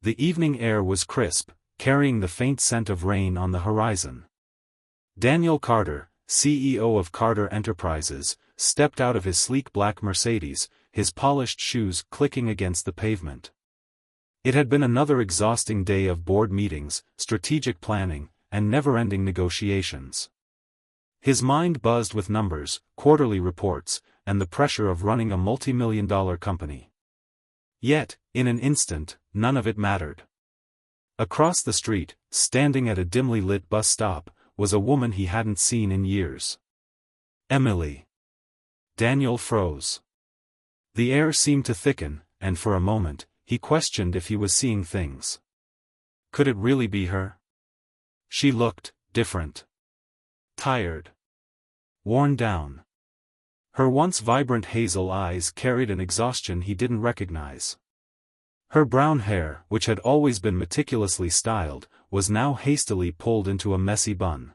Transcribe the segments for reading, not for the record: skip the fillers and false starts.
The evening air was crisp, carrying the faint scent of rain on the horizon. Daniel Carter, CEO of Carter Enterprises, stepped out of his sleek black Mercedes, his polished shoes clicking against the pavement. It had been another exhausting day of board meetings, strategic planning, and never-ending negotiations. His mind buzzed with numbers, quarterly reports, and the pressure of running a multi-million-dollar company. Yet, in an instant, none of it mattered. Across the street, standing at a dimly lit bus stop, was a woman he hadn't seen in years. Emily. Daniel froze. The air seemed to thicken, and for a moment, he questioned if he was seeing things. Could it really be her? She looked different. Tired. Worn down. Her once vibrant hazel eyes carried an exhaustion he didn't recognize. Her brown hair, which had always been meticulously styled, was now hastily pulled into a messy bun.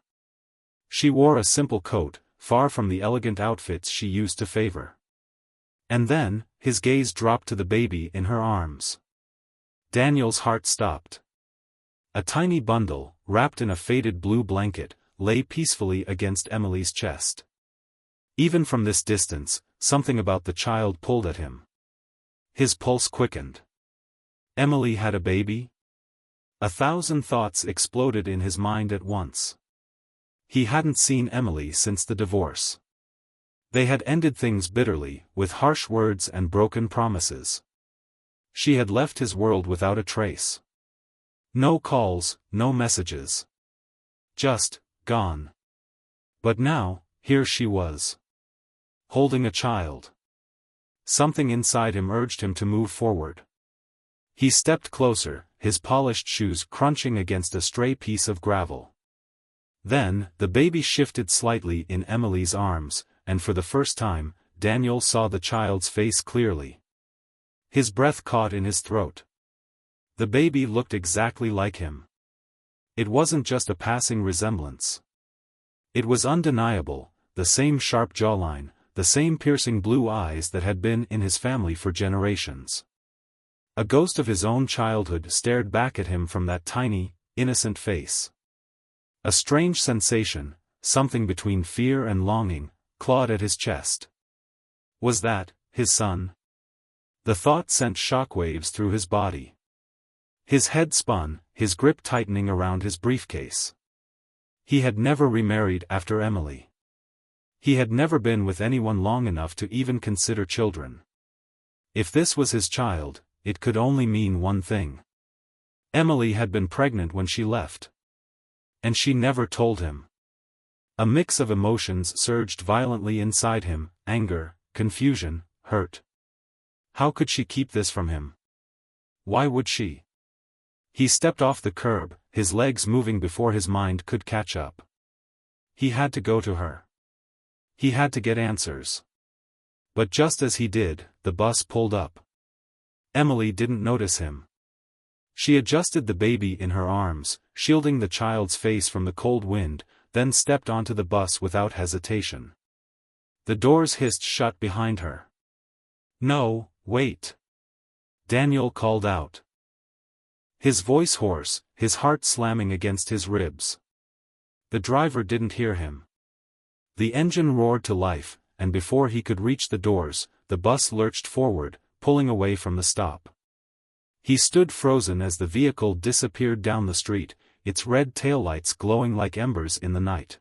She wore a simple coat, far from the elegant outfits she used to favor. And then, his gaze dropped to the baby in her arms. Daniel's heart stopped. A tiny bundle, wrapped in a faded blue blanket, lay peacefully against Emily's chest. Even from this distance, something about the child pulled at him. His pulse quickened. Emily had a baby? 1,000 thoughts exploded in his mind at once. He hadn't seen Emily since the divorce. They had ended things bitterly, with harsh words and broken promises. She had left his world without a trace. No calls, no messages. Just, gone. But now, here she was. Holding a child. Something inside him urged him to move forward. He stepped closer, his polished shoes crunching against a stray piece of gravel. Then, the baby shifted slightly in Emily's arms, and for the first time, Daniel saw the child's face clearly. His breath caught in his throat. The baby looked exactly like him. It wasn't just a passing resemblance. It was undeniable, the same sharp jawline, the same piercing blue eyes that had been in his family for generations. A ghost of his own childhood stared back at him from that tiny, innocent face. A strange sensation, something between fear and longing, clawed at his chest. Was that his son? The thought sent shockwaves through his body. His head spun, his grip tightening around his briefcase. He had never remarried after Emily. He had never been with anyone long enough to even consider children. If this was his child, it could only mean one thing. Emily had been pregnant when she left. And she never told him. A mix of emotions surged violently inside him, anger, confusion, hurt. How could she keep this from him? Why would she? He stepped off the curb, his legs moving before his mind could catch up. He had to go to her. He had to get answers. But just as he did, the bus pulled up. Emily didn't notice him. She adjusted the baby in her arms, shielding the child's face from the cold wind, then stepped onto the bus without hesitation. The doors hissed shut behind her. "No, wait!" Daniel called out. His voice hoarse, his heart slamming against his ribs. The driver didn't hear him. The engine roared to life, and before he could reach the doors, the bus lurched forward, pulling away from the stop. He stood frozen as the vehicle disappeared down the street, its red taillights glowing like embers in the night.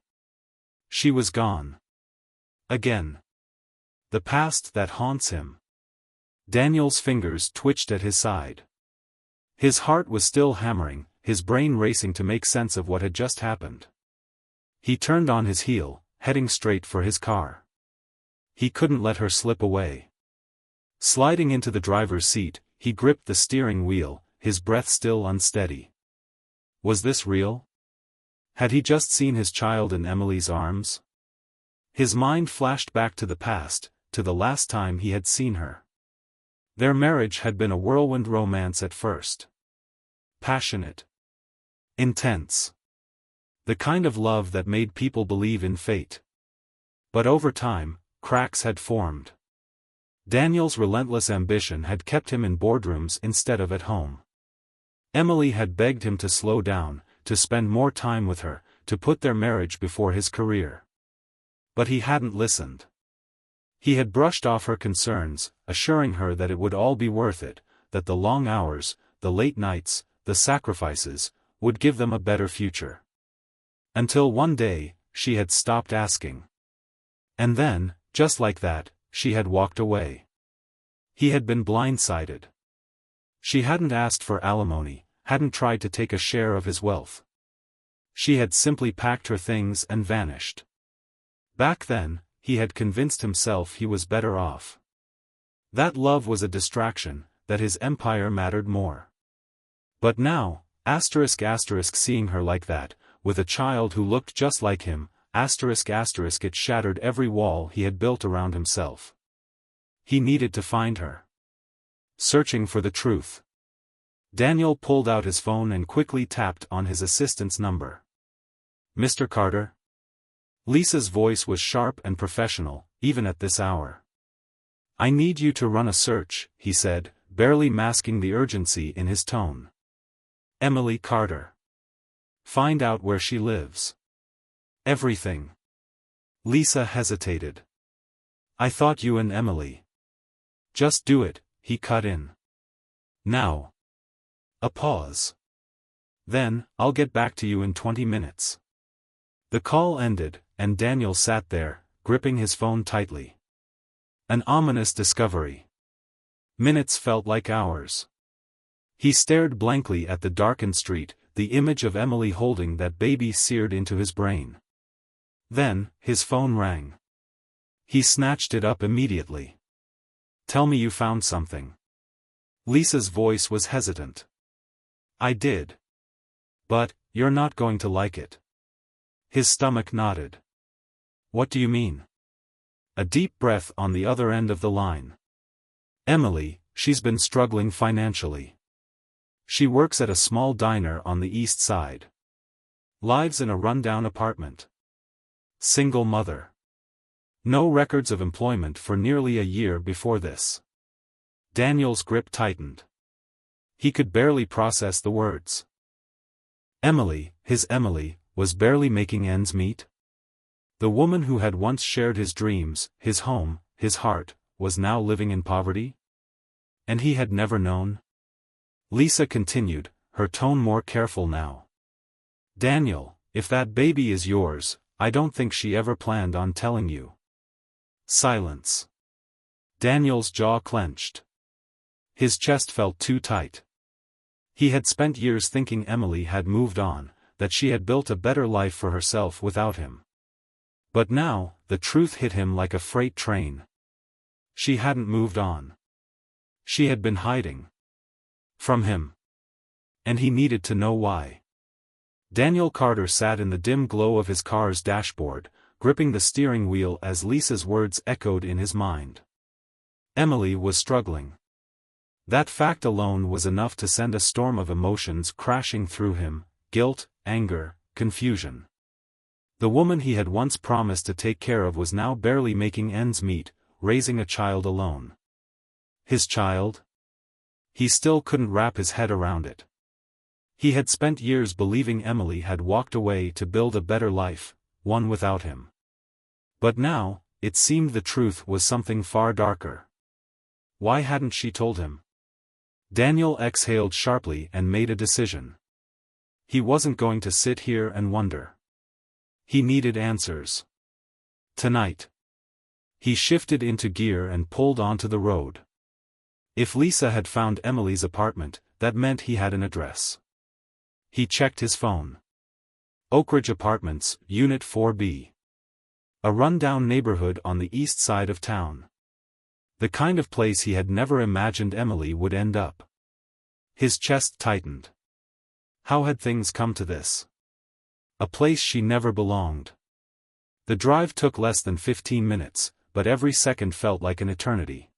She was gone. Again. The past that haunts him. Daniel's fingers twitched at his side. His heart was still hammering, his brain racing to make sense of what had just happened. He turned on his heel, heading straight for his car. He couldn't let her slip away. Sliding into the driver's seat, he gripped the steering wheel, his breath still unsteady. Was this real? Had he just seen his child in Emily's arms? His mind flashed back to the past, to the last time he had seen her. Their marriage had been a whirlwind romance at first. Passionate. Intense. The kind of love that made people believe in fate. But over time, cracks had formed. Daniel's relentless ambition had kept him in boardrooms instead of at home. Emily had begged him to slow down, to spend more time with her, to put their marriage before his career. But he hadn't listened. He had brushed off her concerns, assuring her that it would all be worth it, that the long hours, the late nights, the sacrifices, would give them a better future. Until one day, she had stopped asking. And then, just like that, she had walked away. He had been blindsided. She hadn't asked for alimony, hadn't tried to take a share of his wealth. She had simply packed her things and vanished. Back then, he had convinced himself he was better off. That love was a distraction, that his empire mattered more. But now, seeing her like that, with a child who looked just like him, it shattered every wall he had built around himself. He needed to find her. Searching for the truth. Daniel pulled out his phone and quickly tapped on his assistant's number. "Mr. Carter?" Lisa's voice was sharp and professional, even at this hour. "I need you to run a search," he said, barely masking the urgency in his tone. "Emily Carter. Find out where she lives. Everything." Lisa hesitated. "I thought you and Emily." "Just do it," he cut in. "Now." A pause. "Then, I'll get back to you in 20 minutes. The call ended, and Daniel sat there, gripping his phone tightly. An ominous discovery. Minutes felt like hours. He stared blankly at the darkened street, the image of Emily holding that baby seared into his brain. Then, his phone rang. He snatched it up immediately. "Tell me you found something." Lisa's voice was hesitant. "I did. But, you're not going to like it." His stomach nodded. "What do you mean?" A deep breath on the other end of the line. "Emily, she's been struggling financially. She works at a small diner on the east side. Lives in a rundown apartment. Single mother. No records of employment for nearly a year before this." Daniel's grip tightened. He could barely process the words. Emily, his Emily, was barely making ends meet? The woman who had once shared his dreams, his home, his heart, was now living in poverty? And he had never known? Lisa continued, her tone more careful now. "Daniel, if that baby is yours, I don't think she ever planned on telling you." Silence. Daniel's jaw clenched. His chest felt too tight. He had spent years thinking Emily had moved on, that she had built a better life for herself without him. But now, the truth hit him like a freight train. She hadn't moved on. She had been hiding. From him. And he needed to know why. Daniel Carter sat in the dim glow of his car's dashboard, gripping the steering wheel as Lisa's words echoed in his mind. Emily was struggling. That fact alone was enough to send a storm of emotions crashing through him, guilt, anger, confusion. The woman he had once promised to take care of was now barely making ends meet, raising a child alone. His child? He still couldn't wrap his head around it. He had spent years believing Emily had walked away to build a better life, one without him. But now, it seemed the truth was something far darker. Why hadn't she told him? Daniel exhaled sharply and made a decision. He wasn't going to sit here and wonder. He needed answers. Tonight. He shifted into gear and pulled onto the road. If Lisa had found Emily's apartment, that meant he had an address. He checked his phone. Oakridge Apartments, Unit 4B. A rundown neighborhood on the east side of town. The kind of place he had never imagined Emily would end up. His chest tightened. How had things come to this? A place she never belonged. The drive took less than 15 minutes, but every second felt like an eternity.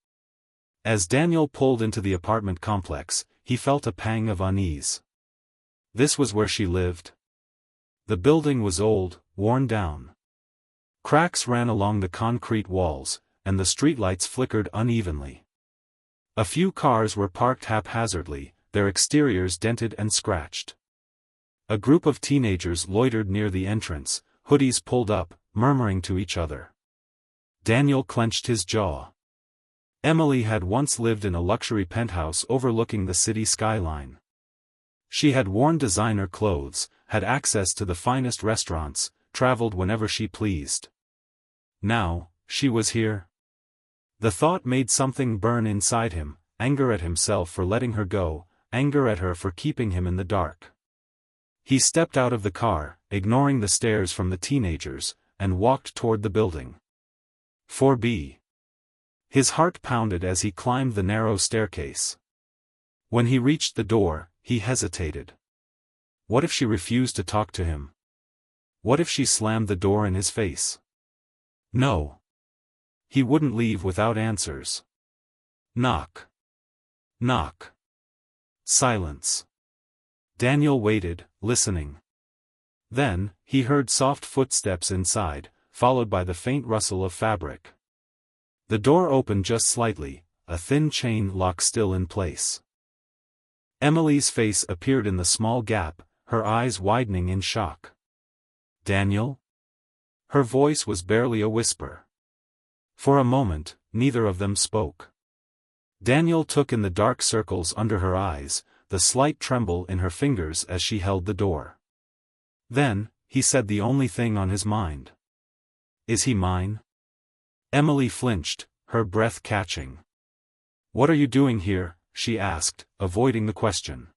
As Daniel pulled into the apartment complex, he felt a pang of unease. This was where she lived. The building was old, worn down. Cracks ran along the concrete walls, and the streetlights flickered unevenly. A few cars were parked haphazardly, their exteriors dented and scratched. A group of teenagers loitered near the entrance, hoodies pulled up, murmuring to each other. Daniel clenched his jaw. Emily had once lived in a luxury penthouse overlooking the city skyline. She had worn designer clothes, had access to the finest restaurants, traveled whenever she pleased. Now, she was here. The thought made something burn inside him, anger at himself for letting her go, anger at her for keeping him in the dark. He stepped out of the car, ignoring the stares from the teenagers, and walked toward the building. 4B. His heart pounded as he climbed the narrow staircase. When he reached the door, he hesitated. What if she refused to talk to him? What if she slammed the door in his face? No. He wouldn't leave without answers. Knock. Knock. Silence. Daniel waited, listening. Then, he heard soft footsteps inside, followed by the faint rustle of fabric. The door opened just slightly, a thin chain lock still in place. Emily's face appeared in the small gap, her eyes widening in shock. Daniel? Her voice was barely a whisper. For a moment, neither of them spoke. Daniel took in the dark circles under her eyes, the slight tremble in her fingers as she held the door. Then, he said the only thing on his mind. Is he mine? Emily flinched, her breath catching. What are you doing here? She asked, avoiding the question.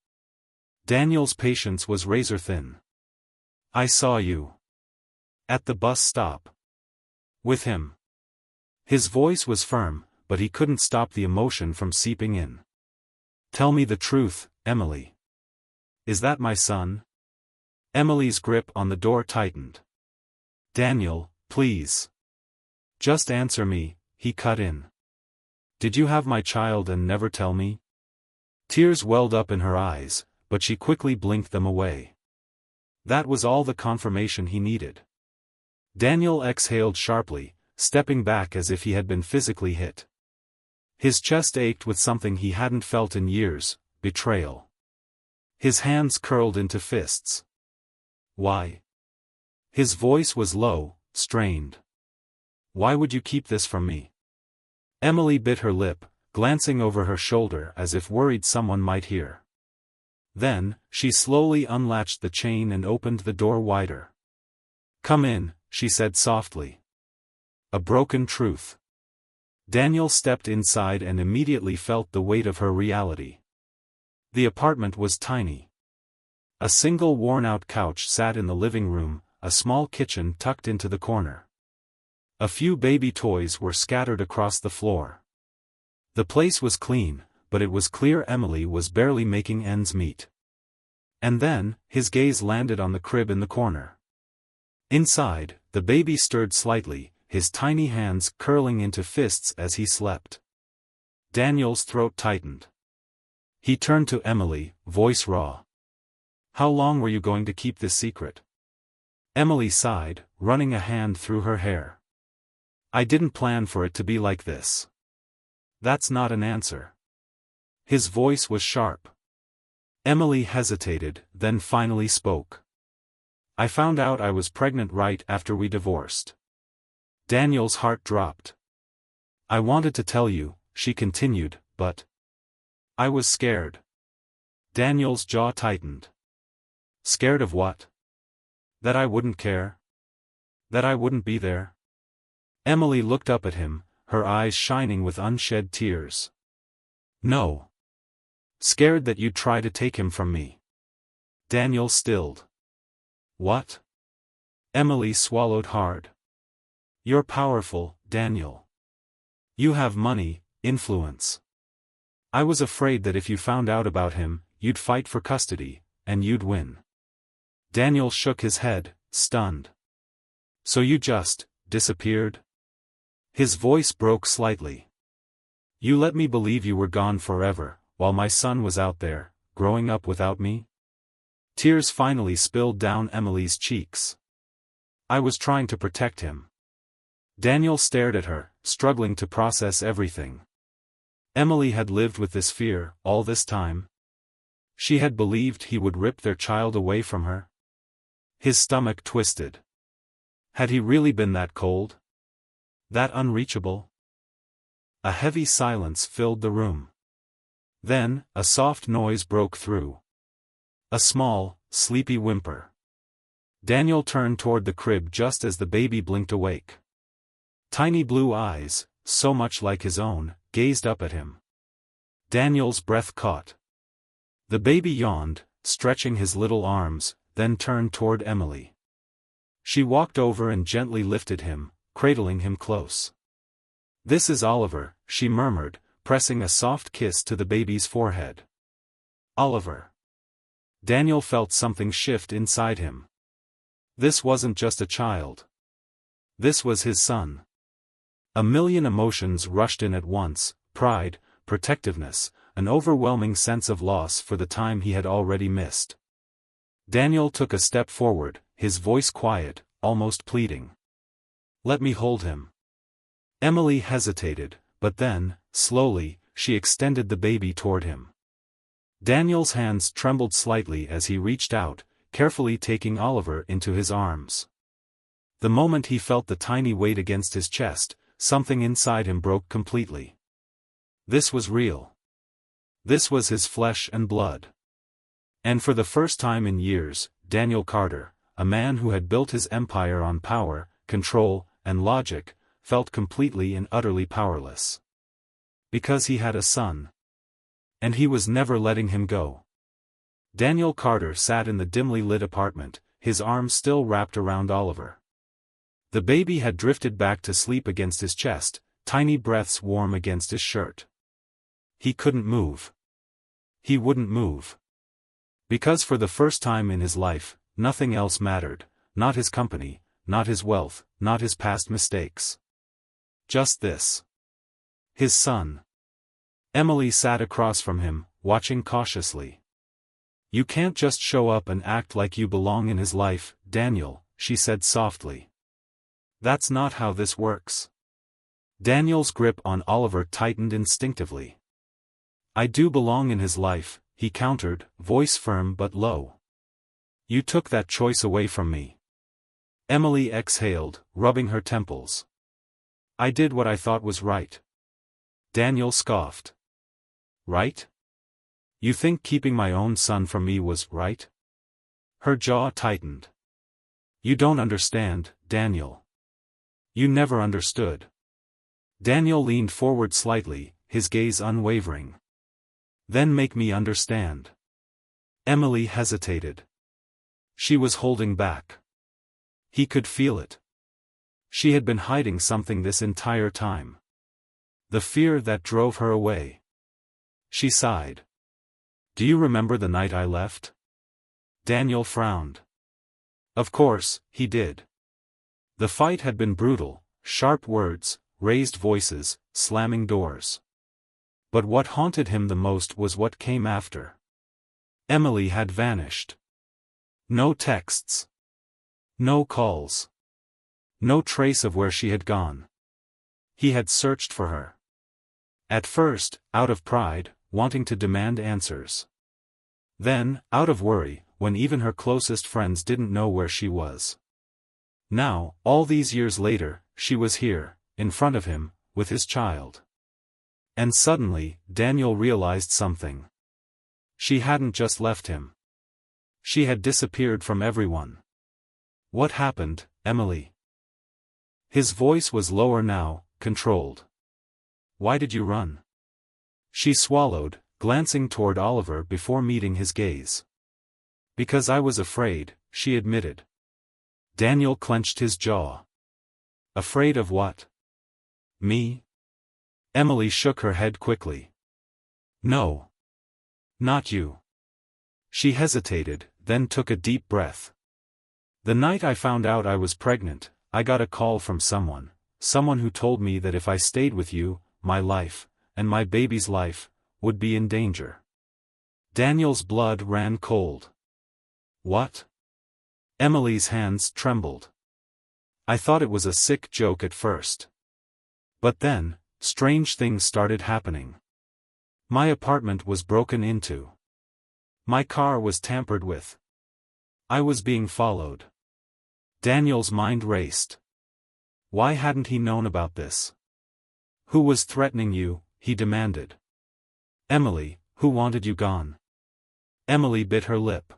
Daniel's patience was razor-thin. I saw you. At the bus stop. With him. His voice was firm, but he couldn't stop the emotion from seeping in. Tell me the truth, Emily. Is that my son? Emily's grip on the door tightened. Daniel, please. Just answer me, he cut in. Did you have my child and never tell me? Tears welled up in her eyes, but she quickly blinked them away. That was all the confirmation he needed. Daniel exhaled sharply, stepping back as if he had been physically hit. His chest ached with something he hadn't felt in years, betrayal. His hands curled into fists. Why? His voice was low, strained. Why would you keep this from me? Emily bit her lip, glancing over her shoulder as if worried someone might hear. Then, she slowly unlatched the chain and opened the door wider. Come in, she said softly. A broken truth. Daniel stepped inside and immediately felt the weight of her reality. The apartment was tiny. A single worn-out couch sat in the living room, a small kitchen tucked into the corner. A few baby toys were scattered across the floor. The place was clean, but it was clear Emily was barely making ends meet. And then, his gaze landed on the crib in the corner. Inside, the baby stirred slightly, his tiny hands curling into fists as he slept. Daniel's throat tightened. He turned to Emily, voice raw. How long were you going to keep this secret? Emily sighed, running a hand through her hair. I didn't plan for it to be like this. That's not an answer. His voice was sharp. Emily hesitated, then finally spoke. I found out I was pregnant right after we divorced. Daniel's heart dropped. I wanted to tell you, she continued, but I was scared. Daniel's jaw tightened. Scared of what? That I wouldn't care? That I wouldn't be there? Emily looked up at him, her eyes shining with unshed tears. No. Scared that you'd try to take him from me. Daniel stilled. What? Emily swallowed hard. You're powerful, Daniel. You have money, influence. I was afraid that if you found out about him, you'd fight for custody, and you'd win. Daniel shook his head, stunned. So you just disappeared? His voice broke slightly. You let me believe you were gone forever, while my son was out there, growing up without me? Tears finally spilled down Emily's cheeks. I was trying to protect him. Daniel stared at her, struggling to process everything. Emily had lived with this fear, all this time. She had believed he would rip their child away from her. His stomach twisted. Had he really been that cold? That unreachable? A heavy silence filled the room. Then, a soft noise broke through. A small, sleepy whimper. Daniel turned toward the crib just as the baby blinked awake. Tiny blue eyes, so much like his own, gazed up at him. Daniel's breath caught. The baby yawned, stretching his little arms, then turned toward Emily. She walked over and gently lifted him, cradling him close. "This is Oliver," she murmured, pressing a soft kiss to the baby's forehead. Oliver. Daniel felt something shift inside him. This wasn't just a child. This was his son. A million emotions rushed in at once: pride, protectiveness, an overwhelming sense of loss for the time he had already missed. Daniel took a step forward, his voice quiet, almost pleading. "Let me hold him." Emily hesitated, but then, slowly, she extended the baby toward him. Daniel's hands trembled slightly as he reached out, carefully taking Oliver into his arms. The moment he felt the tiny weight against his chest, something inside him broke completely. This was real. This was his flesh and blood. And for the first time in years, Daniel Carter, a man who had built his empire on power, control, and logic, felt completely and utterly powerless. Because he had a son. And he was never letting him go. Daniel Carter sat in the dimly lit apartment, his arms still wrapped around Oliver. The baby had drifted back to sleep against his chest, tiny breaths warm against his shirt. He couldn't move. He wouldn't move. Because for the first time in his life, nothing else mattered, not his company, not his wealth, not his past mistakes. Just this. His son. Emily sat across from him, watching cautiously. "You can't just show up and act like you belong in his life, Daniel," she said softly. "That's not how this works." Daniel's grip on Oliver tightened instinctively. "I do belong in his life," he countered, voice firm but low. "You took that choice away from me." Emily exhaled, rubbing her temples. "I did what I thought was right." Daniel scoffed. "Right? You think keeping my own son from me was right?" Her jaw tightened. "You don't understand, Daniel. You never understood." Daniel leaned forward slightly, his gaze unwavering. "Then make me understand." Emily hesitated. She was holding back. He could feel it. She had been hiding something this entire time. The fear that drove her away. She sighed. "Do you remember the night I left?" Daniel frowned. Of course, he did. The fight had been brutal, sharp words, raised voices, slamming doors. But what haunted him the most was what came after. Emily had vanished. No texts. No calls. No trace of where she had gone. He had searched for her. At first, out of pride, wanting to demand answers. Then, out of worry, when even her closest friends didn't know where she was. Now, all these years later, she was here, in front of him, with his child. And suddenly, Daniel realized something. She hadn't just left him. She had disappeared from everyone. "What happened, Emily?" His voice was lower now, controlled. "Why did you run?" She swallowed, glancing toward Oliver before meeting his gaze. "Because I was afraid," she admitted. Daniel clenched his jaw. "Afraid of what? Me?" Emily shook her head quickly. "No. Not you." She hesitated, then took a deep breath. "The night I found out I was pregnant, I got a call from someone who told me that if I stayed with you, my life, and my baby's life, would be in danger." Daniel's blood ran cold. "What?" Emily's hands trembled. "I thought it was a sick joke at first. But then, strange things started happening. My apartment was broken into. My car was tampered with. I was being followed. Daniel's mind raced. Why hadn't he known about this? Who was threatening you? He demanded. Emily, who wanted you gone? Emily bit her lip.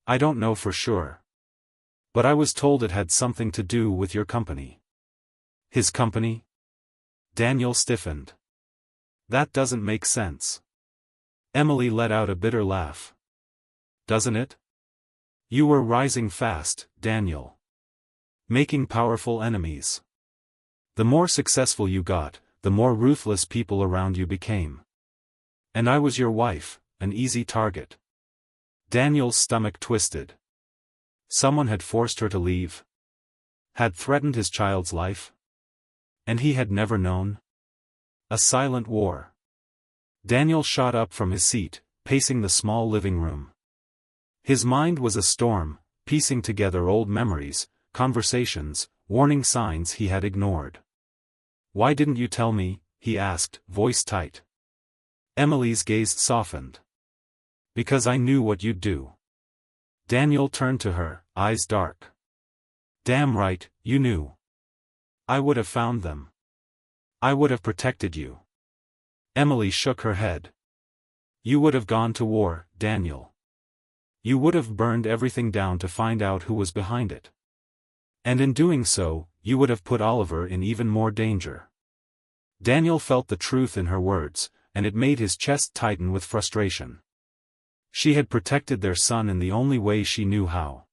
I don't know for sure. But I was told it had something to do with your company. His company? Daniel stiffened. That doesn't make sense. Emily let out a bitter laugh. Doesn't it? You were rising fast, Daniel. Making powerful enemies. The more successful you got, the more ruthless people around you became. And I was your wife, an easy target. Daniel's stomach twisted. Someone had forced her to leave. Had threatened his child's life. And he had never known. A silent war. Daniel shot up from his seat, pacing the small living room. His mind was a storm, piecing together old memories, conversations, warning signs he had ignored. Why didn't you tell me? He asked, voice tight. Emily's gaze softened. Because I knew what you'd do. Daniel turned to her, eyes dark. Damn right, you knew. I would have found them. I would have protected you. Emily shook her head. You would have gone to war, Daniel. You would have burned everything down to find out who was behind it. And in doing so, you would have put Oliver in even more danger. Daniel felt the truth in her words, and it made his chest tighten with frustration. She had protected their son in the only way she knew how.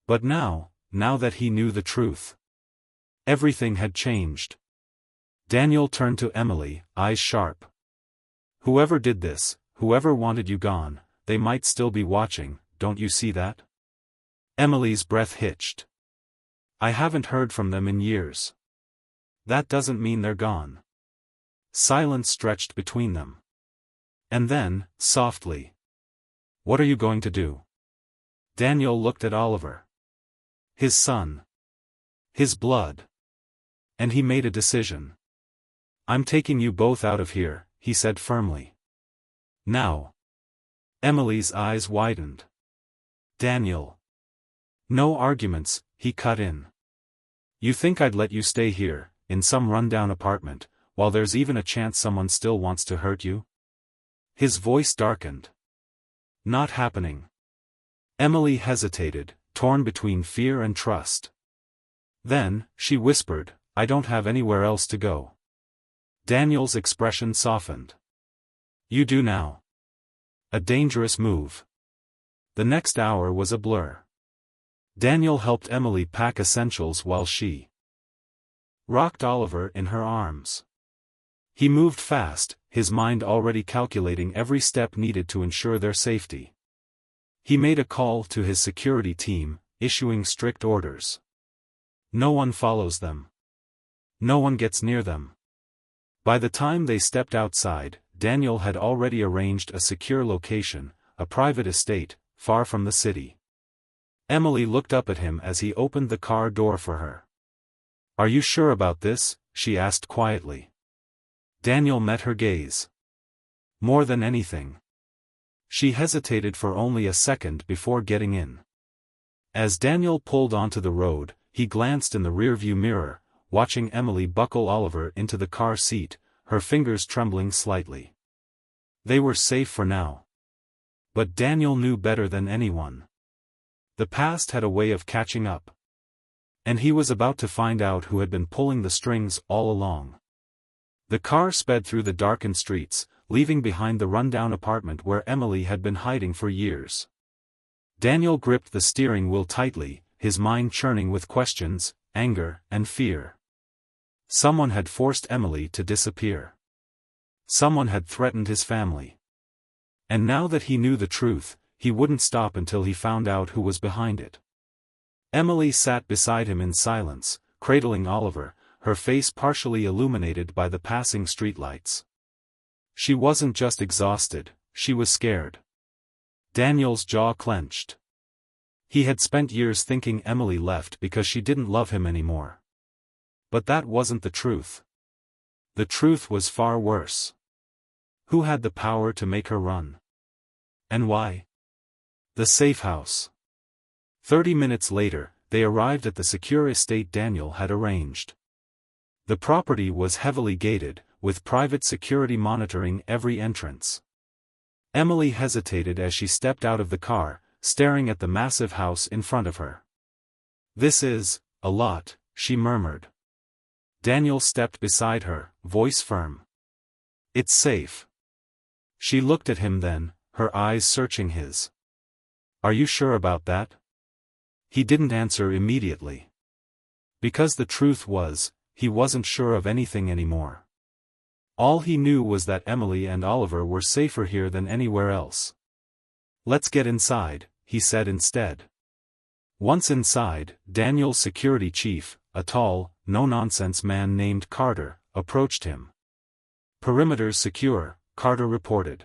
But now that he knew the truth, everything had changed. Daniel turned to Emily, eyes sharp. Whoever did this, whoever wanted you gone, they might still be watching, don't you see that? Emily's breath hitched. I haven't heard from them in years. That doesn't mean they're gone. Silence stretched between them. And then, softly. What are you going to do? Daniel looked at Oliver. His son. His blood. And he made a decision. I'm taking you both out of here, he said firmly. Now. Emily's eyes widened. Daniel. No arguments, he cut in. You think I'd let you stay here, in some rundown apartment, while there's even a chance someone still wants to hurt you? His voice darkened. Not happening. Emily hesitated, torn between fear and trust. Then, she whispered, I don't have anywhere else to go. Daniel's expression softened. You do now. A dangerous move. The next hour was a blur. Daniel helped Emily pack essentials while she rocked Oliver in her arms. He moved fast, his mind already calculating every step needed to ensure their safety. He made a call to his security team, issuing strict orders. No one follows them. No one gets near them. By the time they stepped outside, Daniel had already arranged a secure location, a private estate, far from the city. Emily looked up at him as he opened the car door for her. Are you sure about this? She asked quietly. Daniel met her gaze. More than anything. She hesitated for only a second before getting in. As Daniel pulled onto the road, he glanced in the rearview mirror, watching Emily buckle Oliver into the car seat, her fingers trembling slightly. They were safe for now. But Daniel knew better than anyone. The past had a way of catching up. And he was about to find out who had been pulling the strings all along. The car sped through the darkened streets, leaving behind the rundown apartment where Emily had been hiding for years. Daniel gripped the steering wheel tightly, his mind churning with questions, anger, and fear. Someone had forced Emily to disappear. Someone had threatened his family. And now that he knew the truth, he wouldn't stop until he found out who was behind it. Emily sat beside him in silence, cradling Oliver, her face partially illuminated by the passing streetlights. She wasn't just exhausted, she was scared. Daniel's jaw clenched. He had spent years thinking Emily left because she didn't love him anymore. But that wasn't the truth. The truth was far worse. Who had the power to make her run? And why? The safe house. 30 minutes later, they arrived at the secure estate Daniel had arranged. The property was heavily gated, with private security monitoring every entrance. Emily hesitated as she stepped out of the car, staring at the massive house in front of her. "This is a lot," she murmured. Daniel stepped beside her, voice firm. "It's safe." She looked at him then, her eyes searching his. "Are you sure about that?" He didn't answer immediately. Because the truth was, he wasn't sure of anything anymore. All he knew was that Emily and Oliver were safer here than anywhere else. "Let's get inside," he said instead. Once inside, Daniel's security chief, a tall, no-nonsense man named Carter, approached him. "Perimeter's secure," Carter reported.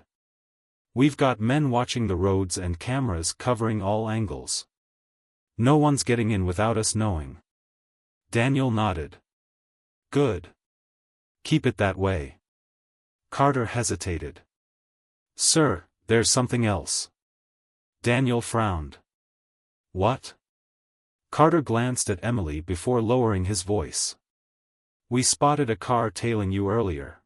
"We've got men watching the roads and cameras covering all angles. No one's getting in without us knowing." Daniel nodded. "Good. Keep it that way." Carter hesitated. "Sir, there's something else." Daniel frowned. "What?" Carter glanced at Emily before lowering his voice. "We spotted a car tailing you earlier.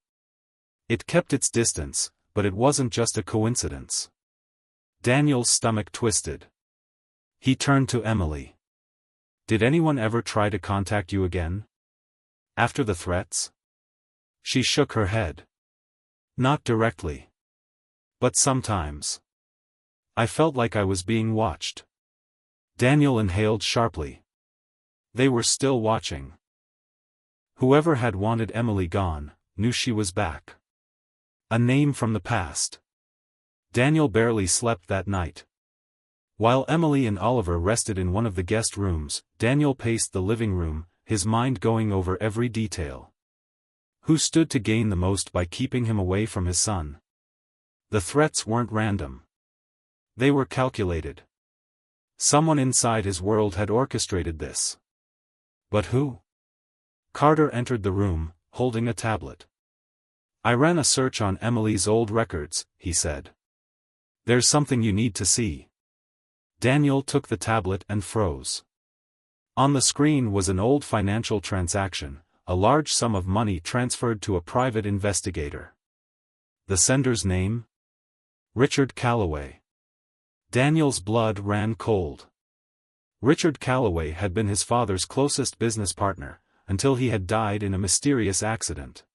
It kept its distance, but it wasn't just a coincidence." Daniel's stomach twisted. He turned to Emily. "Did anyone ever try to contact you again? After the threats?" She shook her head. "Not directly. But sometimes. I felt like I was being watched." Daniel inhaled sharply. They were still watching. Whoever had wanted Emily gone, knew she was back. A name from the past. Daniel barely slept that night. While Emily and Oliver rested in one of the guest rooms, Daniel paced the living room, his mind going over every detail. Who stood to gain the most by keeping him away from his son? The threats weren't random. They were calculated. Someone inside his world had orchestrated this. But who? Carter entered the room, holding a tablet. "I ran a search on Emily's old records," he said. "There's something you need to see." Daniel took the tablet and froze. On the screen was an old financial transaction, a large sum of money transferred to a private investigator. The sender's name? Richard Calloway. Daniel's blood ran cold. Richard Calloway had been his father's closest business partner, until he had died in a mysterious accident.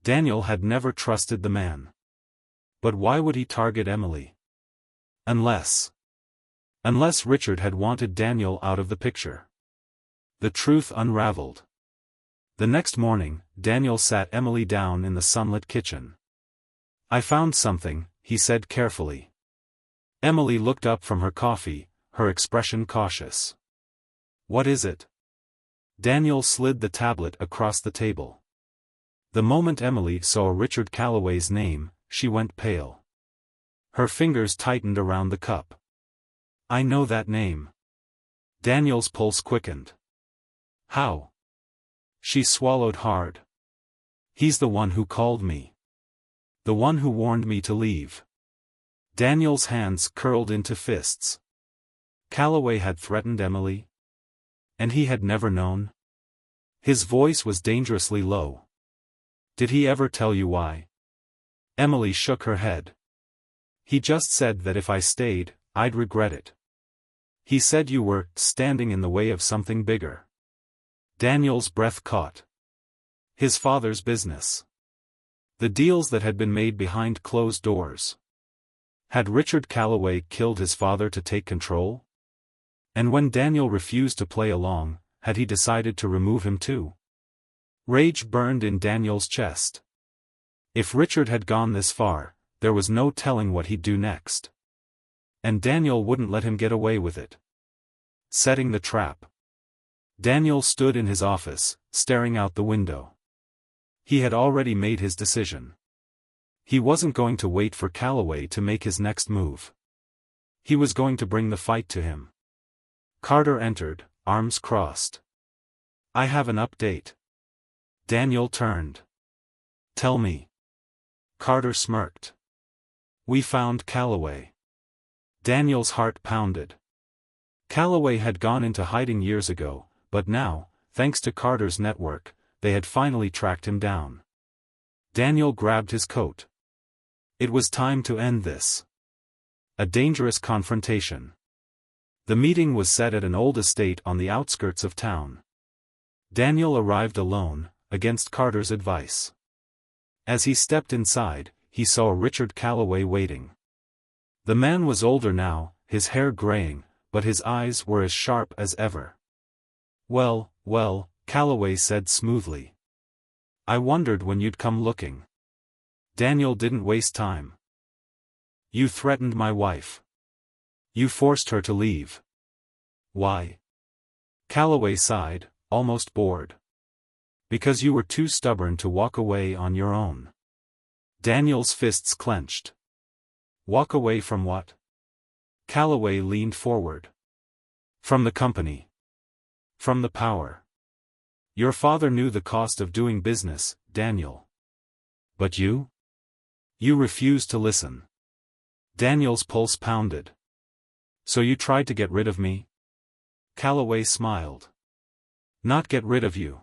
Daniel had never trusted the man. But why would he target Emily? Unless Richard had wanted Daniel out of the picture. The truth unraveled. The next morning, Daniel sat Emily down in the sunlit kitchen. "I found something," he said carefully. Emily looked up from her coffee, her expression cautious. "What is it?" Daniel slid the tablet across the table. The moment Emily saw Richard Calloway's name, she went pale. Her fingers tightened around the cup. "I know that name." Daniel's pulse quickened. "How?" She swallowed hard. "He's the one who called me. The one who warned me to leave." Daniel's hands curled into fists. Calloway had threatened Emily? And he had never known? His voice was dangerously low. "Did he ever tell you why?" Emily shook her head. "He just said that if I stayed, I'd regret it. He said you were standing in the way of something bigger." Daniel's breath caught. His father's business. The deals that had been made behind closed doors. Had Richard Calloway killed his father to take control? And when Daniel refused to play along, had he decided to remove him too? Rage burned in Daniel's chest. If Richard had gone this far, there was no telling what he'd do next. And Daniel wouldn't let him get away with it. Setting the trap. Daniel stood in his office, staring out the window. He had already made his decision. He wasn't going to wait for Calloway to make his next move. He was going to bring the fight to him. Carter entered, arms crossed. "I have an update." Daniel turned. "Tell me." Carter smirked. "We found Calloway." Daniel's heart pounded. Calloway had gone into hiding years ago, but now, thanks to Carter's network, they had finally tracked him down. Daniel grabbed his coat. It was time to end this. A dangerous confrontation. The meeting was set at an old estate on the outskirts of town. Daniel arrived alone, against Carter's advice. As he stepped inside, he saw Richard Calloway waiting. The man was older now, his hair graying, but his eyes were as sharp as ever. "Well, well," Calloway said smoothly. "I wondered when you'd come looking." Daniel didn't waste time. "You threatened my wife. You forced her to leave." "Why?" Calloway sighed, almost bored. "Because you were too stubborn to walk away on your own." Daniel's fists clenched. "Walk away from what?" Calloway leaned forward. "From the company. From the power. Your father knew the cost of doing business, Daniel. But you? You refused to listen." Daniel's pulse pounded. "So you tried to get rid of me?" Calloway smiled. "Not get rid of you.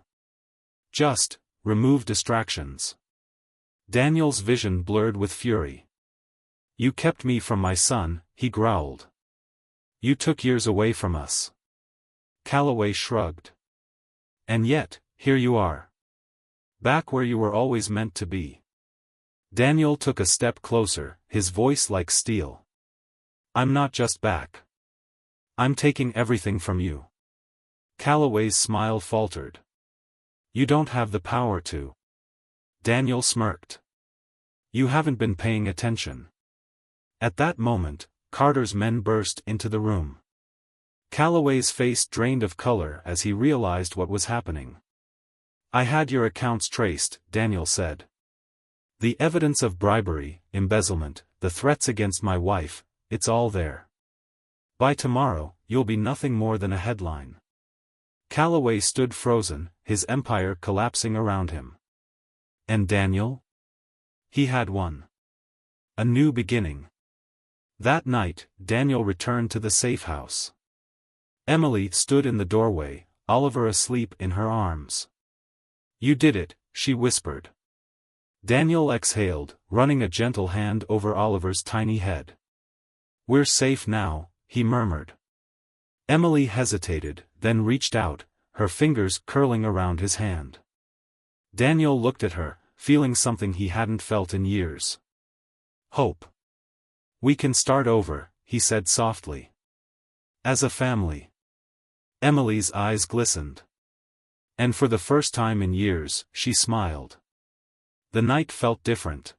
Just remove distractions." Daniel's vision blurred with fury. "You kept me from my son," he growled. "You took years away from us." Calloway shrugged. "And yet, here you are. Back where you were always meant to be." Daniel took a step closer, his voice like steel. "I'm not just back. I'm taking everything from you." Calloway's smile faltered. "You don't have the power to." Daniel smirked. "You haven't been paying attention." At that moment, Carter's men burst into the room. Calloway's face drained of color as he realized what was happening. "I had your accounts traced," Daniel said. "The evidence of bribery, embezzlement, the threats against my wife, it's all there. By tomorrow, you'll be nothing more than a headline." Calloway stood frozen, his empire collapsing around him. And Daniel? He had one. A new beginning. That night, Daniel returned to the safe house. Emily stood in the doorway, Oliver asleep in her arms. "You did it," she whispered. Daniel exhaled, running a gentle hand over Oliver's tiny head. "We're safe now," he murmured. Emily hesitated, then reached out, her fingers curling around his hand. Daniel looked at her, feeling something he hadn't felt in years. "Hope. We can start over," he said softly. "As a family." Emily's eyes glistened. And for the first time in years, she smiled. The night felt different.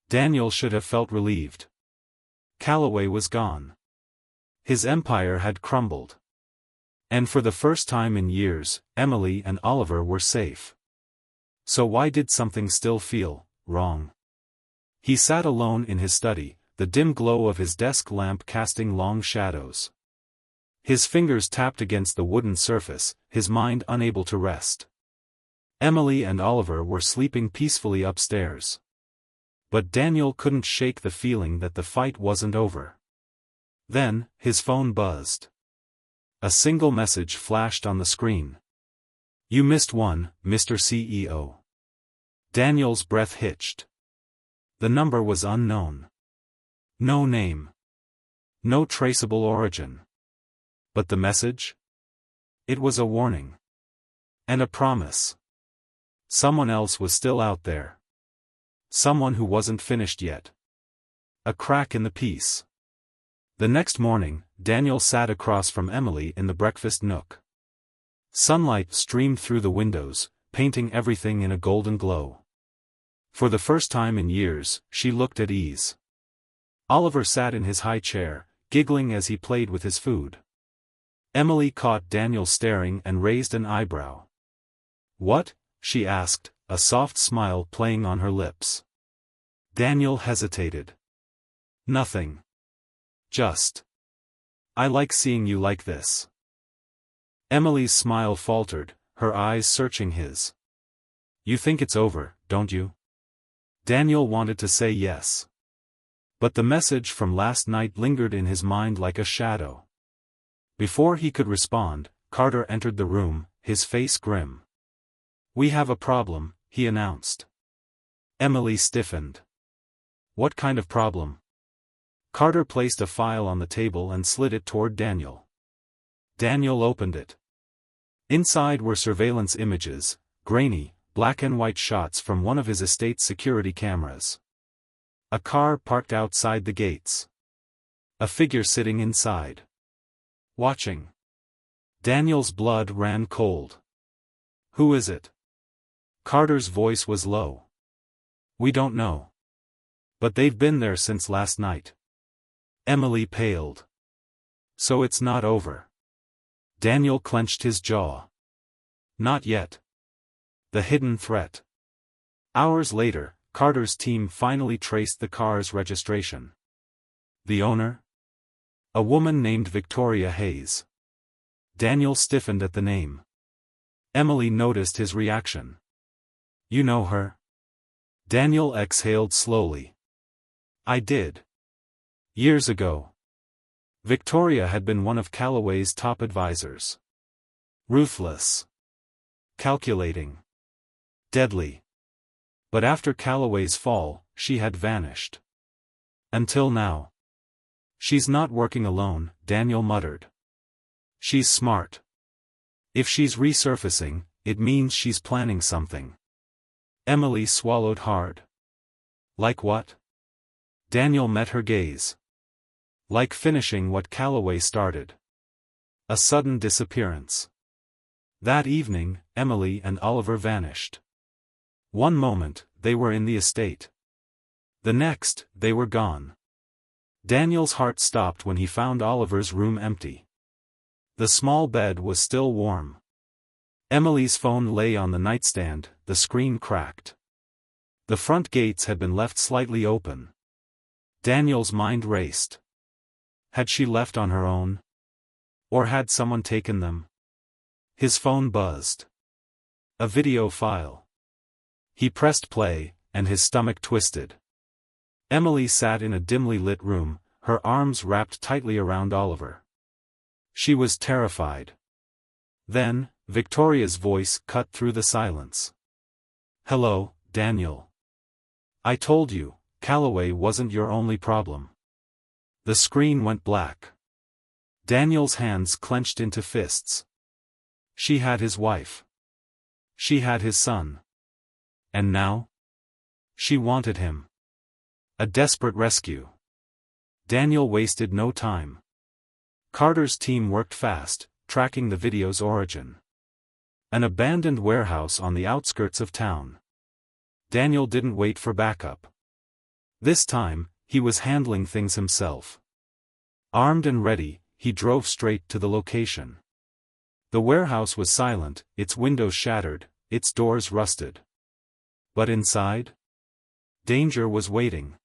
Daniel should have felt relieved. Calloway was gone. His empire had crumbled. And for the first time in years, Emily and Oliver were safe. So why did something still feel wrong? He sat alone in his study, the dim glow of his desk lamp casting long shadows. His fingers tapped against the wooden surface, his mind unable to rest. Emily and Oliver were sleeping peacefully upstairs. But Daniel couldn't shake the feeling that the fight wasn't over. Then, his phone buzzed. A single message flashed on the screen. "You missed one, Mr. CEO." Daniel's breath hitched. The number was unknown. No name. No traceable origin. But the message? It was a warning. And a promise. Someone else was still out there. Someone who wasn't finished yet. A crack in the peace. The next morning, Daniel sat across from Emily in the breakfast nook. Sunlight streamed through the windows, painting everything in a golden glow. For the first time in years, she looked at ease. Oliver sat in his high chair, giggling as he played with his food. Emily caught Daniel staring and raised an eyebrow. "What?" she asked, a soft smile playing on her lips. Daniel hesitated. "Nothing. Just. I like seeing you like this." Emily's smile faltered, her eyes searching his. "You think it's over, don't you?" Daniel wanted to say yes. But the message from last night lingered in his mind like a shadow. Before he could respond, Carter entered the room, his face grim. "We have a problem," he announced. Emily stiffened. "What kind of problem?" Carter placed a file on the table and slid it toward Daniel. Daniel opened it. Inside were surveillance images, grainy, black and white shots from one of his estate's security cameras. A car parked outside the gates. A figure sitting inside. Watching. Daniel's blood ran cold. "Who is it?" Carter's voice was low. "We don't know. But they've been there since last night." Emily paled. "So it's not over." Daniel clenched his jaw. "Not yet." The hidden threat. Hours later, Carter's team finally traced the car's registration. The owner? A woman named Victoria Hayes. Daniel stiffened at the name. Emily noticed his reaction. "You know her?" Daniel exhaled slowly. "I did. Years ago." Victoria had been one of Calloway's top advisors. Ruthless. Calculating. Deadly. But after Calloway's fall, she had vanished. Until now. "She's not working alone," Daniel muttered. "She's smart. If she's resurfacing, it means she's planning something." Emily swallowed hard. "Like what?" Daniel met her gaze. "Like finishing what Calloway started. A sudden disappearance." That evening, Emily and Oliver vanished. One moment, they were in the estate. The next, they were gone. Daniel's heart stopped when he found Oliver's room empty. The small bed was still warm. Emily's phone lay on the nightstand, the screen cracked. The front gates had been left slightly open. Daniel's mind raced. Had she left on her own? Or had someone taken them? His phone buzzed. A video file. He pressed play, and his stomach twisted. Emily sat in a dimly lit room, her arms wrapped tightly around Oliver. She was terrified. Then, Victoria's voice cut through the silence. "Hello, Daniel. I told you, Calloway wasn't your only problem." The screen went black. Daniel's hands clenched into fists. She had his wife. She had his son. And now? She wanted him. A desperate rescue. Daniel wasted no time. Carter's team worked fast, tracking the video's origin. An abandoned warehouse on the outskirts of town. Daniel didn't wait for backup. This time, he was handling things himself. Armed and ready, he drove straight to the location. The warehouse was silent, its windows shattered, its doors rusted. But inside? Danger was waiting.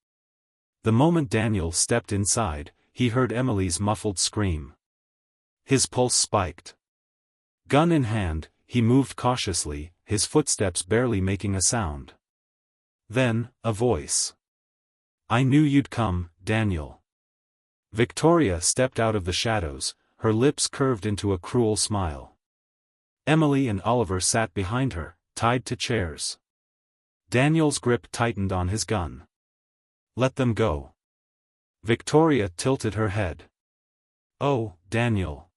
The moment Daniel stepped inside, he heard Emily's muffled scream. His pulse spiked. Gun in hand, he moved cautiously, his footsteps barely making a sound. Then, a voice. "I knew you'd come, Daniel." Victoria stepped out of the shadows, her lips curved into a cruel smile. Emily and Oliver sat behind her, tied to chairs. Daniel's grip tightened on his gun. "Let them go." Victoria tilted her head. "Oh, Daniel.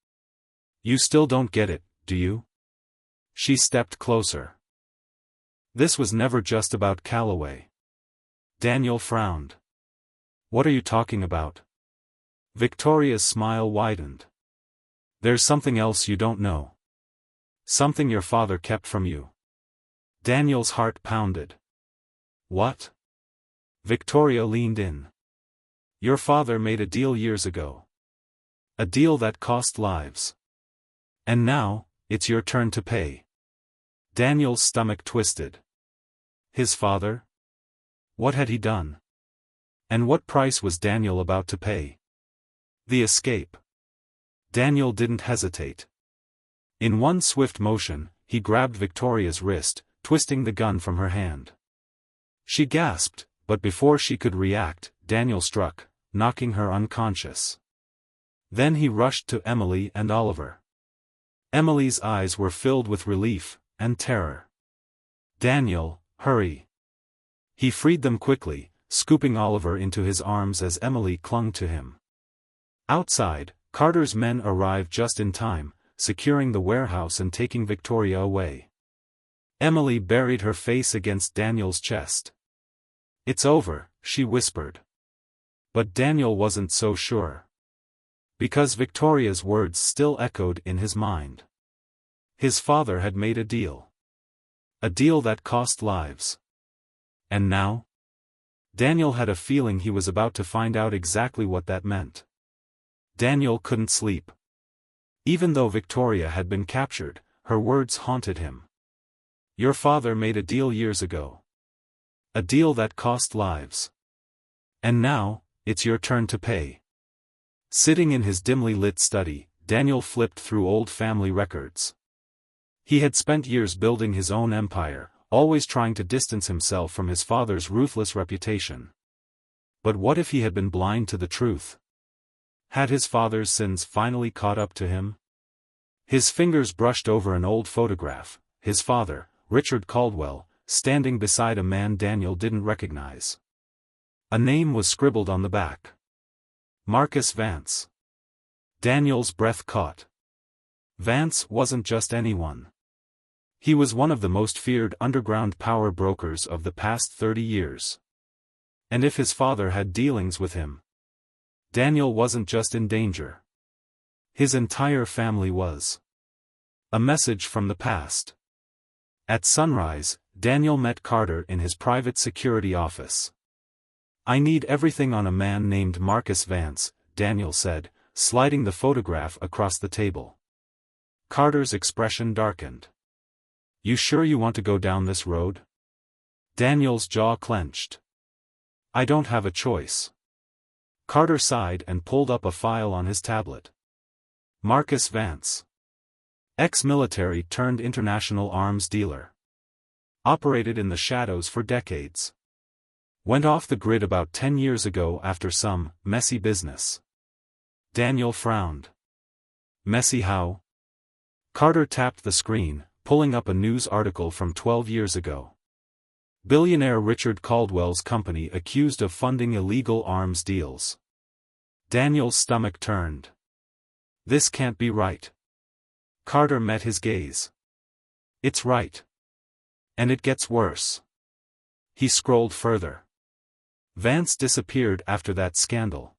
You still don't get it, do you?" She stepped closer. "This was never just about Calloway." Daniel frowned. "What are you talking about?" Victoria's smile widened. "There's something else you don't know. Something your father kept from you." Daniel's heart pounded. "What?" Victoria leaned in. "Your father made a deal years ago. A deal that cost lives. And now, it's your turn to pay." Daniel's stomach twisted. His father? What had he done? And what price was Daniel about to pay? The escape. Daniel didn't hesitate. In one swift motion, he grabbed Victoria's wrist, twisting the gun from her hand. She gasped, but before she could react, Daniel struck, knocking her unconscious. Then he rushed to Emily and Oliver. Emily's eyes were filled with relief and terror. "Daniel, hurry!" He freed them quickly, scooping Oliver into his arms as Emily clung to him. Outside, Carter's men arrived just in time, securing the warehouse and taking Victoria away. Emily buried her face against Daniel's chest. "It's over," she whispered. But Daniel wasn't so sure. Because Victoria's words still echoed in his mind. His father had made a deal. A deal that cost lives. And now? Daniel had a feeling he was about to find out exactly what that meant. Daniel couldn't sleep. Even though Victoria had been captured, her words haunted him. "Your father made a deal years ago. A deal that cost lives. And now, it's your turn to pay." Sitting in his dimly lit study, Daniel flipped through old family records. He had spent years building his own empire, always trying to distance himself from his father's ruthless reputation. But what if he had been blind to the truth? Had his father's sins finally caught up to him? His fingers brushed over an old photograph, his father, Richard Caldwell, standing beside a man Daniel didn't recognize. A name was scribbled on the back. Marcus Vance. Daniel's breath caught. Vance wasn't just anyone. He was one of the most feared underground power brokers of the past 30 years. And if his father had dealings with him, Daniel wasn't just in danger. His entire family was. A message from the past. At sunrise, Daniel met Carter in his private security office. "I need everything on a man named Marcus Vance," Daniel said, sliding the photograph across the table. Carter's expression darkened. "You sure you want to go down this road?" Daniel's jaw clenched. "I don't have a choice." Carter sighed and pulled up a file on his tablet. Marcus Vance. Ex-military turned international arms dealer. Operated in the shadows for decades. Went off the grid about 10 years ago after some messy business. Daniel frowned. "Messy how?" Carter tapped the screen, pulling up a news article from 12 years ago. Billionaire Richard Caldwell's company accused of funding illegal arms deals. Daniel's stomach turned. This can't be right. Carter met his gaze. It's right. And it gets worse. He scrolled further. Vance disappeared after that scandal.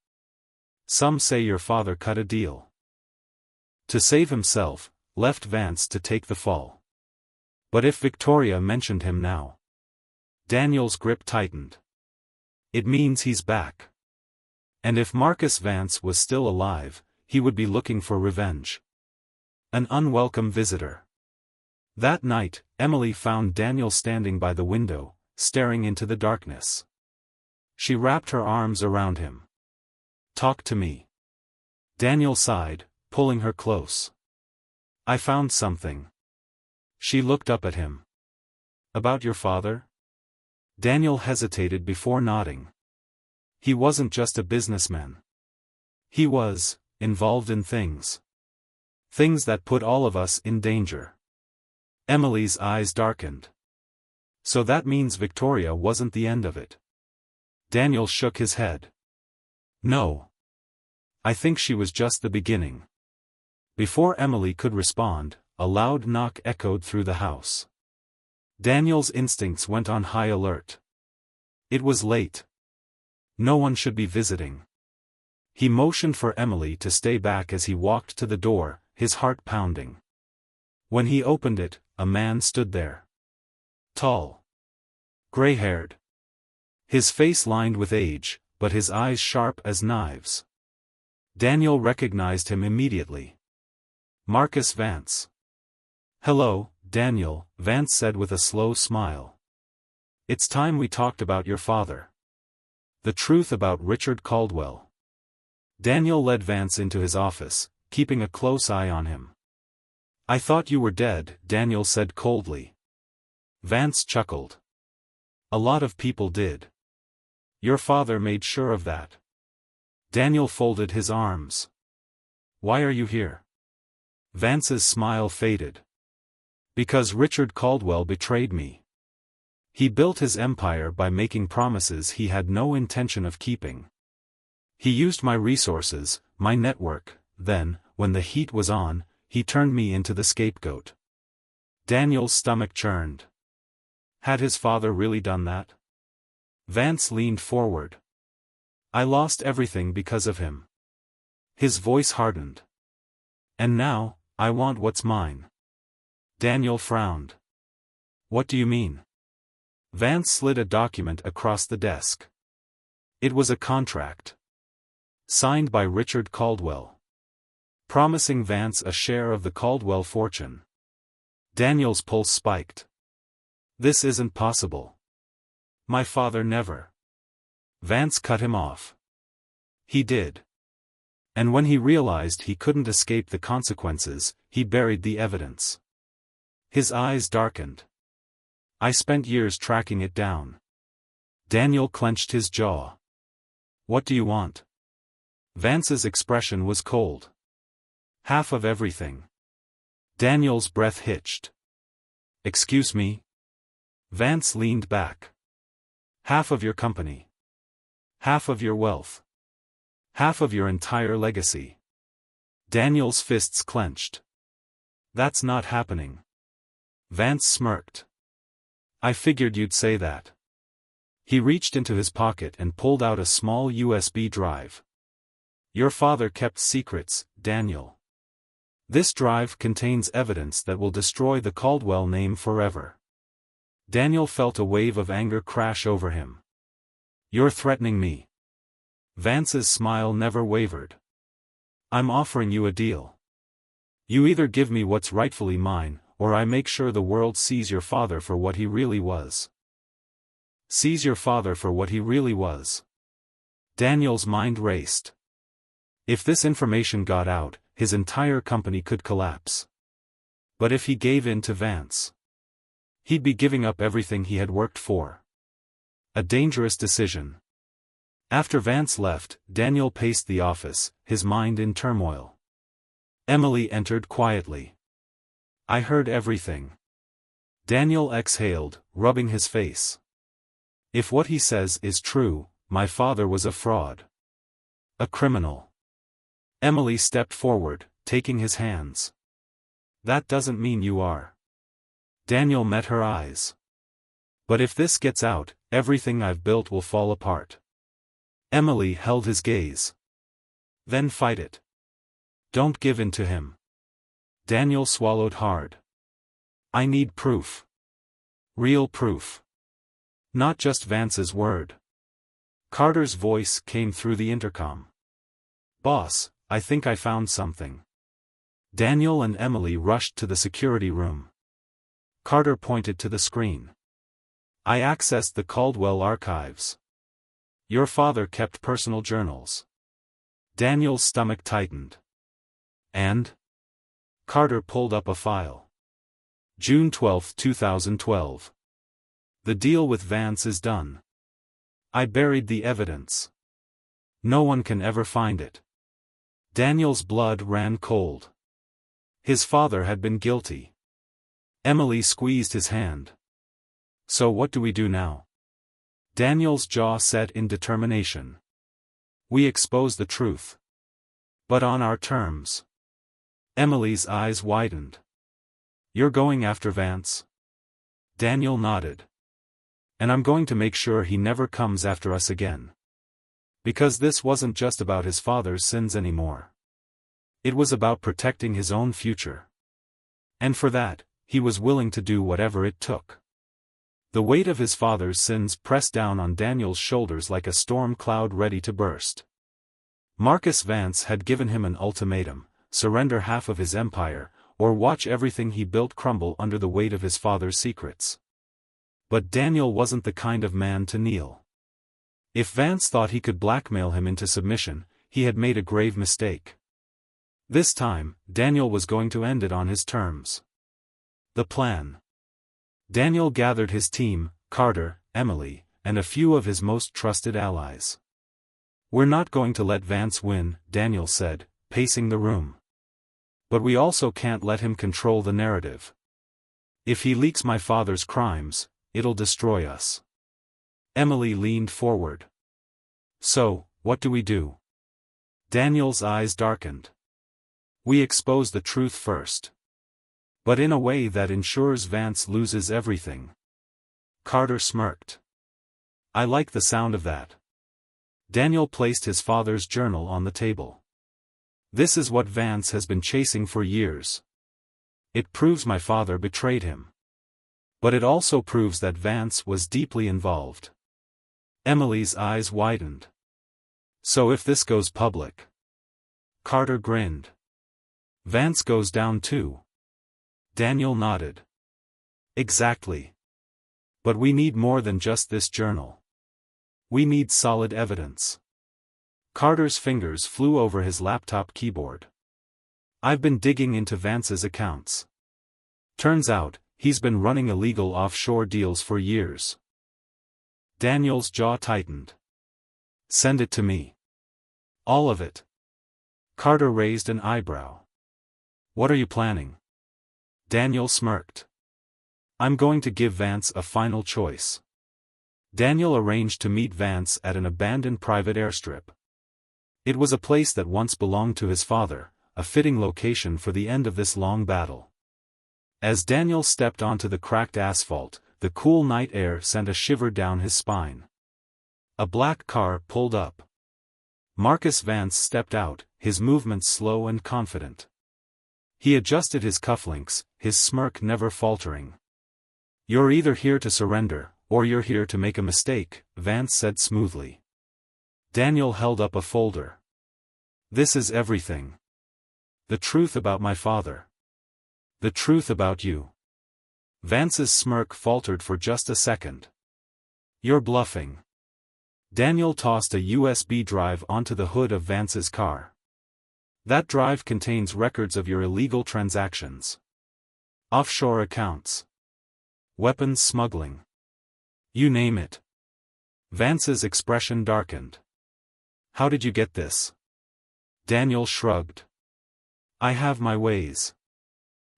Some say your father cut a deal. To save himself, left Vance to take the fall. But if Victoria mentioned him now. Daniel's grip tightened. It means he's back. And if Marcus Vance was still alive, he would be looking for revenge. An unwelcome visitor. That night, Emily found Daniel standing by the window, staring into the darkness. She wrapped her arms around him. "Talk to me." Daniel sighed, pulling her close. "I found something." She looked up at him. "About your father?" Daniel hesitated before nodding. He wasn't just a businessman. He was involved in things. Things that put all of us in danger. Emily's eyes darkened. So that means Victoria wasn't the end of it. Daniel shook his head. "No. I think she was just the beginning." Before Emily could respond, a loud knock echoed through the house. Daniel's instincts went on high alert. It was late. No one should be visiting. He motioned for Emily to stay back as he walked to the door, his heart pounding. When he opened it, a man stood there. Tall. Gray-haired. His face lined with age, but his eyes sharp as knives. Daniel recognized him immediately. Marcus Vance. "Hello, Daniel," Vance said with a slow smile. "It's time we talked about your father. The truth about Richard Caldwell." Daniel led Vance into his office, keeping a close eye on him. "I thought you were dead," Daniel said coldly. Vance chuckled. "A lot of people did. Your father made sure of that. Daniel folded his arms. Why are you here? Vance's smile faded. Because Richard Caldwell betrayed me. He built his empire by making promises he had no intention of keeping. He used my resources, my network, then, when the heat was on, he turned me into the scapegoat. Daniel's stomach churned. Had his father really done that? Vance leaned forward. I lost everything because of him. His voice hardened. And now, I want what's mine. Daniel frowned. What do you mean? Vance slid a document across the desk. It was a contract. Signed by Richard Caldwell. Promising Vance a share of the Caldwell fortune. Daniel's pulse spiked. This isn't possible. My father never. Vance cut him off. He did. And when he realized he couldn't escape the consequences, he buried the evidence. His eyes darkened. I spent years tracking it down. Daniel clenched his jaw. What do you want? Vance's expression was cold. Half of everything. Daniel's breath hitched. Excuse me? Vance leaned back. Half of your company. Half of your wealth. Half of your entire legacy. Daniel's fists clenched. That's not happening. Vance smirked. I figured you'd say that. He reached into his pocket and pulled out a small USB drive. Your father kept secrets, Daniel. This drive contains evidence that will destroy the Caldwell name forever. Daniel felt a wave of anger crash over him. You're threatening me. Vance's smile never wavered. I'm offering you a deal. You either give me what's rightfully mine, or I make sure the world sees your father for what he really was. Sees your father for what he really was. Daniel's mind raced. If this information got out, his entire company could collapse. But if he gave in to Vance, he'd be giving up everything he had worked for. A dangerous decision. After Vance left, Daniel paced the office, his mind in turmoil. Emily entered quietly. I heard everything. Daniel exhaled, rubbing his face. If what he says is true, my father was a fraud. A criminal. Emily stepped forward, taking his hands. That doesn't mean you are. Daniel met her eyes. But if this gets out, everything I've built will fall apart. Emily held his gaze. Then fight it. Don't give in to him. Daniel swallowed hard. I need proof. Real proof. Not just Vance's word. Carter's voice came through the intercom. Boss, I think I found something. Daniel and Emily rushed to the security room. Carter pointed to the screen. I accessed the Caldwell archives. Your father kept personal journals. Daniel's stomach tightened. And? Carter pulled up a file. June 12, 2012. The deal with Vance is done. I buried the evidence. No one can ever find it. Daniel's blood ran cold. His father had been guilty. Emily squeezed his hand. So what do we do now? Daniel's jaw set in determination. We expose the truth. But on our terms. Emily's eyes widened. You're going after Vance? Daniel nodded. And I'm going to make sure he never comes after us again. Because this wasn't just about his father's sins anymore. It was about protecting his own future. And for that, he was willing to do whatever it took. The weight of his father's sins pressed down on Daniel's shoulders like a storm cloud ready to burst. Marcus Vance had given him an ultimatum: surrender half of his empire, or watch everything he built crumble under the weight of his father's secrets. But Daniel wasn't the kind of man to kneel. If Vance thought he could blackmail him into submission, he had made a grave mistake. This time, Daniel was going to end it on his terms. The plan. Daniel gathered his team, Carter, Emily, and a few of his most trusted allies. "We're not going to let Vance win," Daniel said, pacing the room. "But we also can't let him control the narrative. If he leaks my father's crimes, it'll destroy us." Emily leaned forward. "So, what do we do?" Daniel's eyes darkened. "We expose the truth first. But in a way that ensures Vance loses everything." Carter smirked. "I like the sound of that." Daniel placed his father's journal on the table. "This is what Vance has been chasing for years. It proves my father betrayed him. But it also proves that Vance was deeply involved." Emily's eyes widened. "So if this goes public?" Carter grinned. "Vance goes down too." Daniel nodded. "Exactly. But we need more than just this journal. We need solid evidence." Carter's fingers flew over his laptop keyboard. "I've been digging into Vance's accounts. Turns out, he's been running illegal offshore deals for years." Daniel's jaw tightened. "Send it to me." "All of it." Carter raised an eyebrow. "What are you planning?" Daniel smirked. "I'm going to give Vance a final choice." Daniel arranged to meet Vance at an abandoned private airstrip. It was a place that once belonged to his father, a fitting location for the end of this long battle. As Daniel stepped onto the cracked asphalt, the cool night air sent a shiver down his spine. A black car pulled up. Marcus Vance stepped out, his movements slow and confident. He adjusted his cufflinks, his smirk never faltering. "You're either here to surrender, or you're here to make a mistake," Vance said smoothly. Daniel held up a folder. "This is everything. The truth about my father. The truth about you." Vance's smirk faltered for just a second. "You're bluffing." Daniel tossed a USB drive onto the hood of Vance's car. "That drive contains records of your illegal transactions. Offshore accounts. Weapons smuggling. You name it." Vance's expression darkened. "How did you get this?" Daniel shrugged. "I have my ways."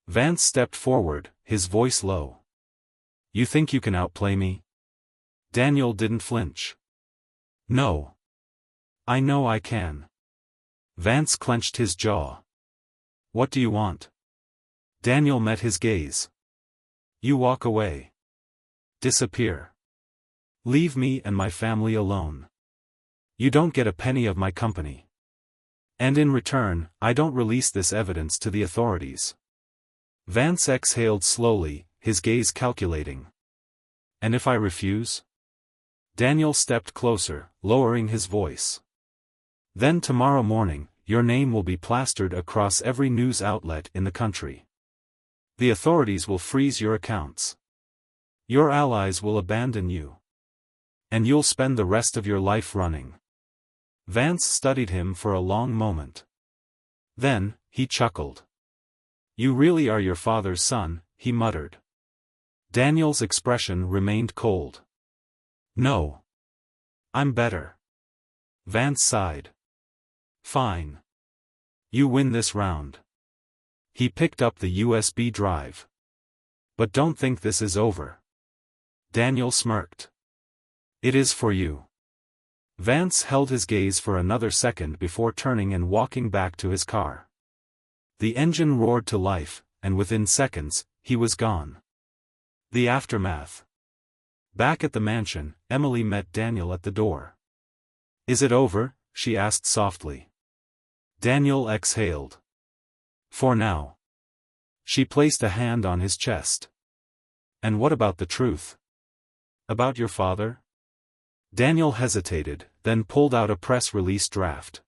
Vance stepped forward, his voice low. "You think you can outplay me?" Daniel didn't flinch. "No. I know I can." Vance clenched his jaw. "What do you want?" Daniel met his gaze. "You walk away. Disappear. Leave me and my family alone. You don't get a penny of my company. And in return, I don't release this evidence to the authorities." Vance exhaled slowly, his gaze calculating. "And if I refuse?" Daniel stepped closer, lowering his voice. "Then tomorrow morning, your name will be plastered across every news outlet in the country. The authorities will freeze your accounts. Your allies will abandon you. And you'll spend the rest of your life running." Vance studied him for a long moment. Then, he chuckled. "You really are your father's son," he muttered. Daniel's expression remained cold. "No. I'm better." Vance sighed. "Fine. You win this round." He picked up the USB drive. "But don't think this is over." Daniel smirked. "It is for you." Vance held his gaze for another second before turning and walking back to his car. The engine roared to life, and within seconds, he was gone. The aftermath. Back at the mansion, Emily met Daniel at the door. "Is it over?" she asked softly. Daniel exhaled. "For now." She placed a hand on his chest. "And what about the truth? About your father?" Daniel hesitated, then pulled out a press release draft.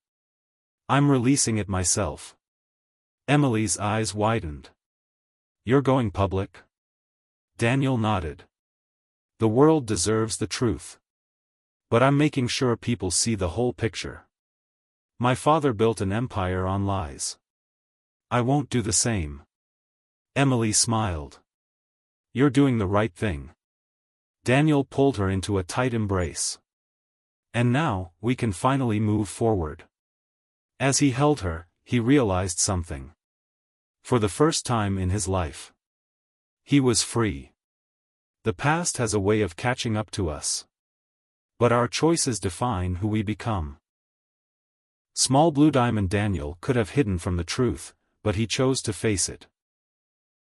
"I'm releasing it myself." Emily's eyes widened. "You're going public?" Daniel nodded. "The world deserves the truth. But I'm making sure people see the whole picture. My father built an empire on lies. I won't do the same." Emily smiled. "You're doing the right thing." Daniel pulled her into a tight embrace. And now, we can finally move forward. As he held her, he realized something. For the first time in his life, he was free. The past has a way of catching up to us. But our choices define who we become. Small Blue Diamond Daniel could have hidden from the truth, but he chose to face it.